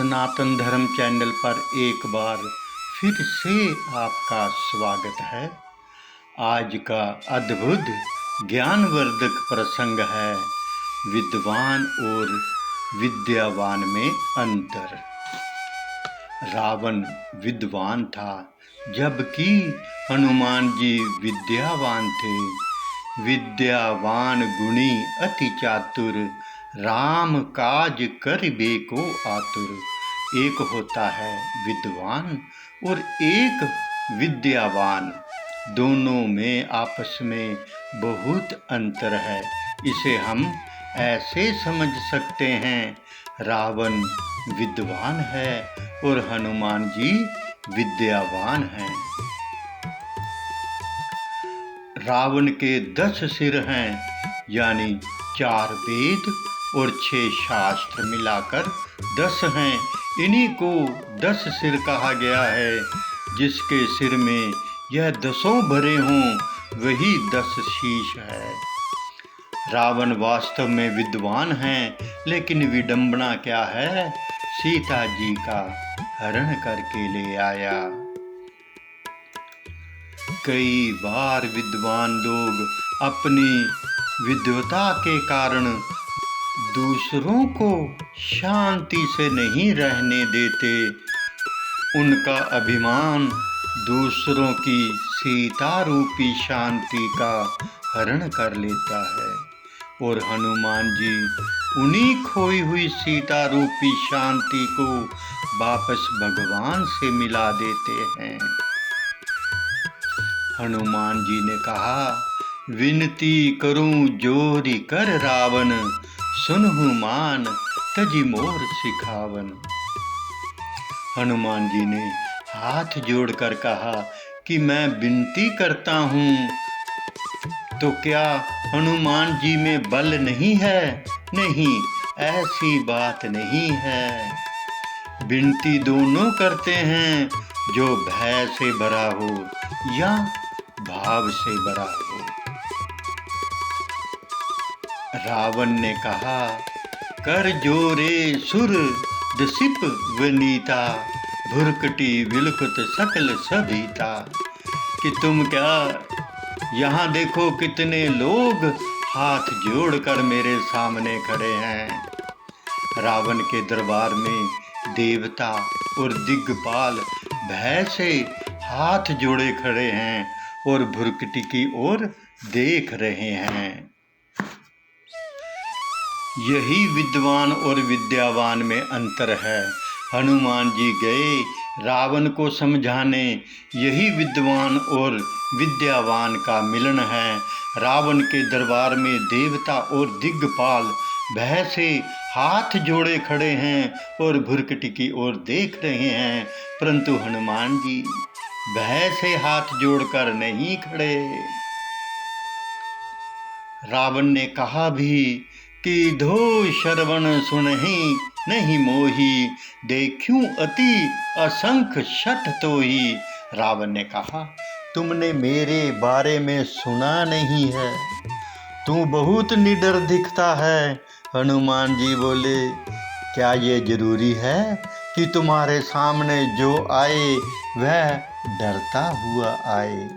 सनातन धर्म चैनल पर एक बार फिर से आपका स्वागत है। आज का अद्भुत ज्ञानवर्धक प्रसंग है विद्वान और विद्यावान में अंतर। रावण विद्वान था जबकि हनुमान जी विद्यावान थे। विद्यावान गुणी अति चातुर, राम काज करिबे को आतुर। एक होता है विद्वान और एक विद्यावान, दोनों में आपस में बहुत अंतर है। इसे हम ऐसे समझ सकते हैं, रावण विद्वान है और हनुमान जी विद्यावान हैं। रावण के 10 सिर हैं, यानी 4 वेद और 6 शास्त्र मिलाकर 10 हैं। इन्हीं को 10 सिर कहा गया है। जिसके सिर में यह 10 भरे हों वही 10 शीश है। रावण वास्तव में विद्वान है, लेकिन विडंबना क्या है, सीता जी का हरण करके ले आया। कई बार विद्वान लोग अपनी विद्वता के कारण दूसरों को शांति से नहीं रहने देते। उनका अभिमान दूसरों की सीता रूपी शांति का हरण कर लेता है और हनुमान जी उन्हीं खोई हुई सीता रूपी शांति को वापस भगवान से मिला देते हैं। हनुमान जी ने कहा, विनती करूं जोरी कर रावण, सुनहु मान तजी मोर सिखावन। हनुमान जी ने हाथ जोड़कर कहा कि मैं विनती करता हूँ, तो क्या हनुमान जी में बल नहीं है? नहीं, ऐसी बात नहीं है। विनती दोनों करते हैं, जो भय से भरा हो या भाव से भरा हो। रावण ने कहा, कर जोरे सुर दसिप वनीता, भुरकटी विलखुत सकल सभीता। कि तुम क्या, यहाँ देखो कितने लोग हाथ जोड़कर मेरे सामने खड़े हैं। रावण के दरबार में देवता और दिग्पाल भय से हाथ जोड़े खड़े हैं और भुरकटी की ओर देख रहे हैं। यही विद्वान और विद्यावान में अंतर है। हनुमान जी गए रावण को समझाने, यही विद्वान और विद्यावान का मिलन है। रावण के दरबार में देवता और दिग्पाल भय से हाथ जोड़े खड़े हैं और भुरकटी की ओर देख रहे हैं, परंतु हनुमान जी भय से हाथ जोड़कर नहीं खड़े। रावण ने कहा भी कि धो श्रवण सुनहि नहीं मोही, देखूं अति असंख शठ तोही। रावण ने कहा, तुमने मेरे बारे में सुना नहीं है, तू बहुत निडर दिखता है। हनुमान जी बोले, क्या ये जरूरी है कि तुम्हारे सामने जो आए वह डरता हुआ आए?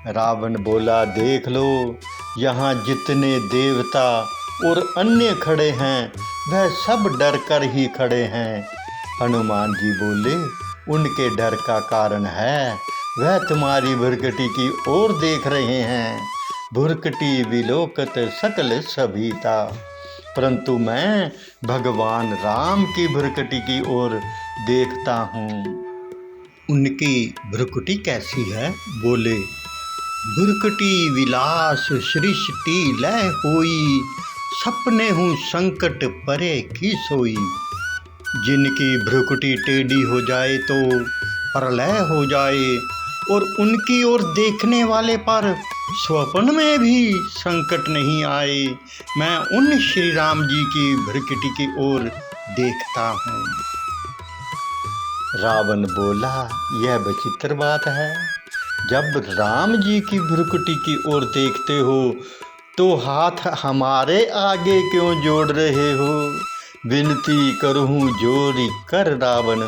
रावण बोला, देख लो, यहाँ जितने देवता और अन्य खड़े हैं वह सब डर कर ही खड़े हैं। हनुमान जी बोले, उनके डर का कारण है वह तुम्हारी भुरकटी की ओर देख रहे हैं। भुरकटी विलोकत सकल सभीता, परंतु मैं भगवान राम की भुरकटी की ओर देखता हूँ। उनकी भुरकटी कैसी है? बोले, भुरकटी विलास सृष्टि लय होई, सपने हूँ संकट परे की सोई। जिनकी भ्रुकुटी टेढ़ी हो जाए तो प्रलय हो जाए, और उनकी ओर देखने वाले पर स्वप्न में भी संकट नहीं आए। मैं उन श्री राम जी की भ्रुकुटी की ओर देखता हूँ। रावण बोला, यह विचित्र बात है। जब राम जी की भ्रुकुटी की ओर देखते हो तो हाथ हमारे आगे क्यों जोड़ रहे हो? विनती करूँ जोरी कर रावण।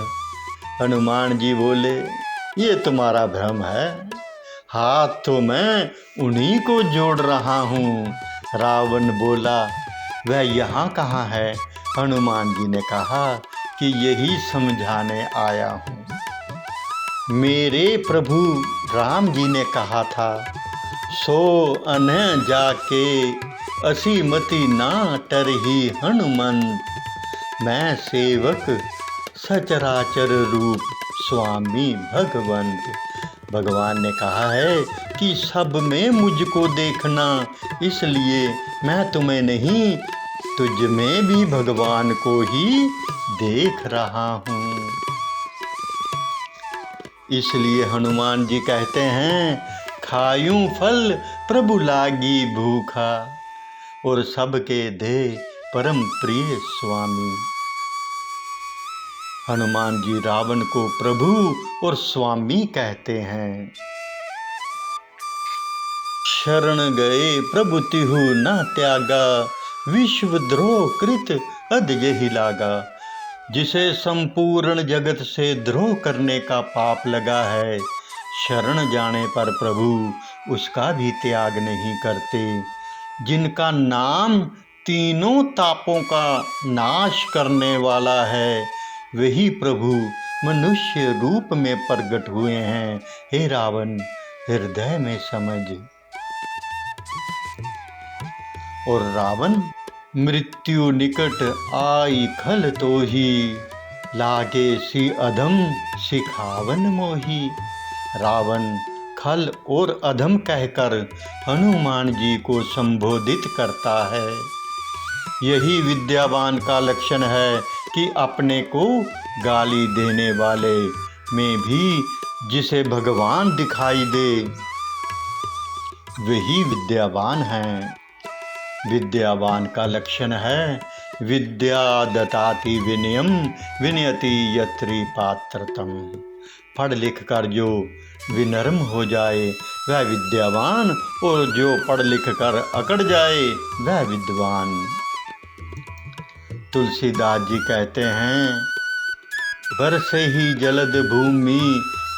हनुमान जी बोले, ये तुम्हारा भ्रम है, हाथ तो मैं उन्हीं को जोड़ रहा हूँ। रावण बोला, वह यहाँ कहाँ है? हनुमान जी ने कहा कि यही समझाने आया हूँ। मेरे प्रभु राम जी ने कहा था, सो अन्ह जाके असी मति ना टरही हनुमंत। मैं सेवक सचराचर रूप स्वामी भगवंत। भगवान ने कहा है कि सब में मुझको देखना, इसलिए मैं तुम्हें नहीं तुझ में भी भगवान को ही देख रहा हूँ। इसलिए हनुमान जी कहते हैं, खायूं फल प्रभु लागी भूखा, और सबके दे परम प्रिय स्वामी। हनुमान जी रावण को प्रभु और स्वामी कहते हैं। शरण गए प्रभु तिहु न त्यागा, विश्वद्रोह कृत अध यही लागा। जिसे संपूर्ण जगत से द्रोह करने का पाप लगा है, शरण जाने पर प्रभु उसका भी त्याग नहीं करते। जिनका नाम तीनों तापों का नाश करने वाला है, वही प्रभु मनुष्य रूप में प्रकट हुए हैं। हे रावण, हृदय में समझ। और रावण, मृत्यु निकट आई खल तो ही, लागे सी अधम सिखावन मोही। रावण खल और अधम कहकर हनुमान जी को संबोधित करता है। यही विद्यावान का लक्षण है कि अपने को गाली देने वाले में भी जिसे भगवान दिखाई दे, वही विद्यावान है। विद्यावान का लक्षण है, विद्या दताति विनयम विनयति यत्री पात्रतम। पढ़ लिख कर जो विनम्र हो जाए वह विद्यावान, और जो पढ़ लिख कर अकड़ जाए वह विद्वान। तुलसीदास जी कहते हैं, बरसे ही जलद भूमि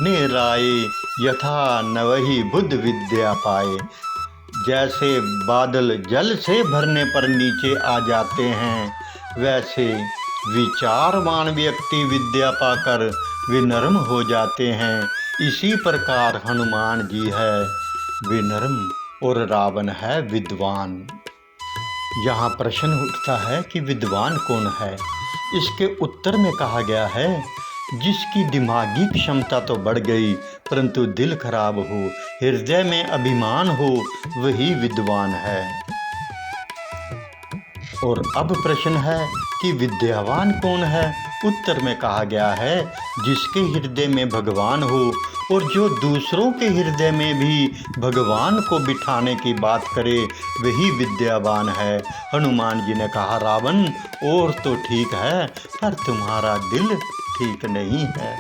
नेराए, यथा नवहि बुद्ध विद्या पाए। जैसे बादल जल से भरने पर नीचे आ जाते हैं, वैसे विचारवान व्यक्ति विद्या पाकर विनम्र हो जाते हैं। इसी प्रकार हनुमान जी है विनम्र और रावण है विद्वान। यहाँ प्रश्न उठता है कि विद्वान कौन है? इसके उत्तर में कहा गया है, जिसकी दिमागी क्षमता तो बढ़ गई परंतु दिल खराब हो, हृदय में अभिमान हो, वही विद्वान है। और अब प्रश्न है कि विद्यावान कौन है? उत्तर में कहा गया है, जिसके हृदय में भगवान हो और जो दूसरों के हृदय में भी भगवान को बिठाने की बात करे, वही विद्यावान है। हनुमान जी ने कहा, रावण और तो ठीक है पर तुम्हारा दिल ठीक नहीं है।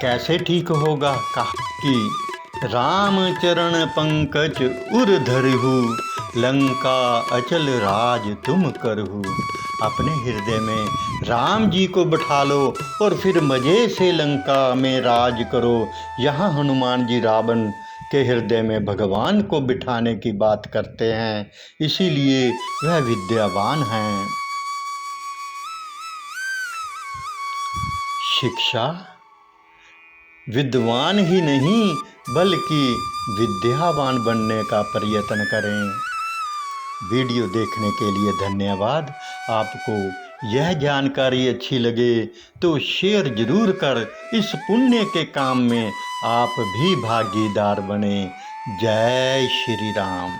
कैसे ठीक होगा? कहा कि राम चरण पंकज उर धरहु, लंका अचल राज तुम करहु। अपने हृदय में राम जी को बिठा लो और फिर मज़े से लंका में राज करो। यहाँ हनुमान जी रावण के हृदय में भगवान को बिठाने की बात करते हैं, इसीलिए वह विद्यावान हैं। शिक्षा विद्वान ही नहीं बल्कि विद्यावान बनने का प्रयत्न करें। वीडियो देखने के लिए धन्यवाद। आपको यह जानकारी अच्छी लगे तो शेयर जरूर कर इस पुण्य के काम में आप भी भागीदार बने। जय श्री राम।